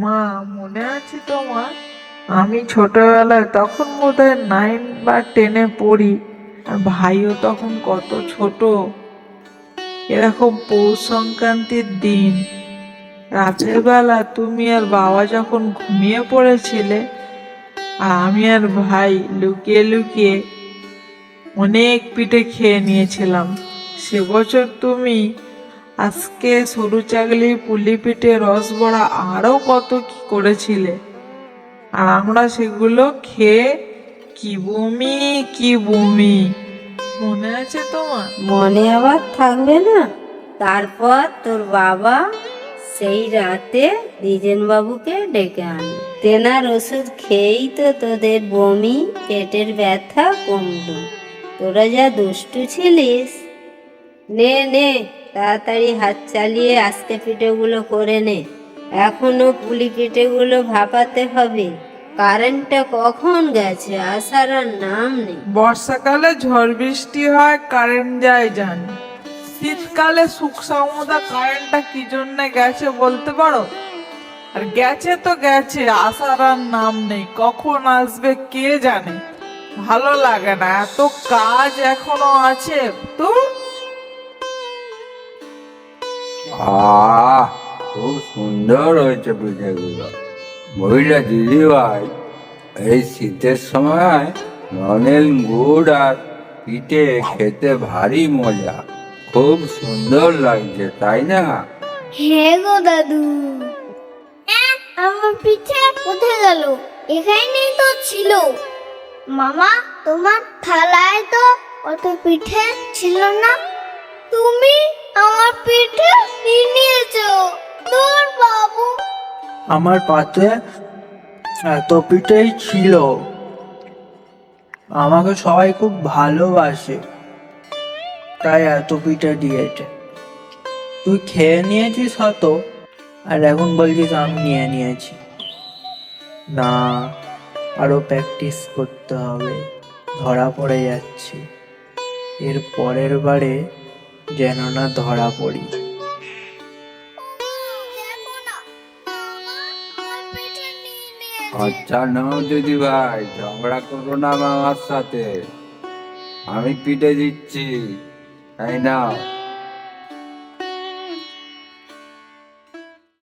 মা, মনে আছে তোমার? আমি ছোটবেলায় তখন বোধহয় 9 বা 10-এ পড়ি, আর ভাইও তখন কত ছোট। এরকম পৌষ সংক্রান্তির দিন রাতের বেলা তুমি আর বাবা যখন ঘুমিয়ে পড়েছিলে, আর আমি আর ভাই লুকিয়ে লুকিয়ে অনেক পিঠে খেয়ে নিয়েছিলাম। সে বছর তুমি আজকে সরু চাগলি, পুলি পিঠে, রসবড়া আরো কত কি করেছিলে, আর আমরা সেগুলো খেয়ে কি বমি কি বমি। মনে আছে তোমার? মনে আবার থাকবে না? তারপর তোর বাবা সেই রাতে দ্বিজেন বাবুকে ডেকে আনে। তেনার ওষুধ খেয়েই তো তোদের বমি, পেটের ব্যথা কমলো। তোরা যা দুষ্টু ছিলিস। নে নে, তাড়াতাড়ি হাত চালিয়ে আস্তে পিঠেগুলো করে নে। এখনো পুলি পিঠেগুলো ভাপাতে হবে। কারেন্টটা কখন গেছে, আসার আর নাম নেই। বর্ষাকালে ঝড় বৃষ্টি হয়, কারেন্ট যায় জানি। শীতকালে সুখ সমুদা কারেন্টটা কি জন্য গেছে বলতে পারো? আর গেছে তো গেছে, আসার আর নাম নেই। কখন আসবে কে জানে। ভালো লাগে না, এত কাজ এখনো আছে তো। আহ, খুব সুন্দর হয়েছে পিঠেগুলো। মহিলা দিদিভাই, এই শীতের সময় নলেন গুড় আর পিঠে খেতে ভারী মজা। খুব সুন্দর লাগছে, তাই না? হ্যাঁ গো দাদু। আমার পিঠে কোথায় গেল? এখানেই তো ছিল। মামা, তোমার থালায় তো অত পিঠে ছিল না। তুমি আমার পিঠে নিয়ে নিয়েছো। তোর বাবু। আমার পাতে এত পিঠেই ছিল। আমাকে সবাই খুব ভালোবাসে, তাই এত পিঠে দিয়েছে। তুই খেয়ে নিয়েছিস হয়তো, আর এখন বলছিস আমি নিয়ে নিয়েছি। না, আরো প্র্যাকটিস করতে হবে, ধরা পড়ে যাচ্ছে। এর পরের বারে যেন না ধরা পড়ি। দেখো না, মামা আমার পিঠে নিয়ে নিয়েছে। আচ্ছা নাও দিদিভাই, ঝগড়া করো না মামার সাথে। আমি পিঠে দিচ্ছি, তাই না?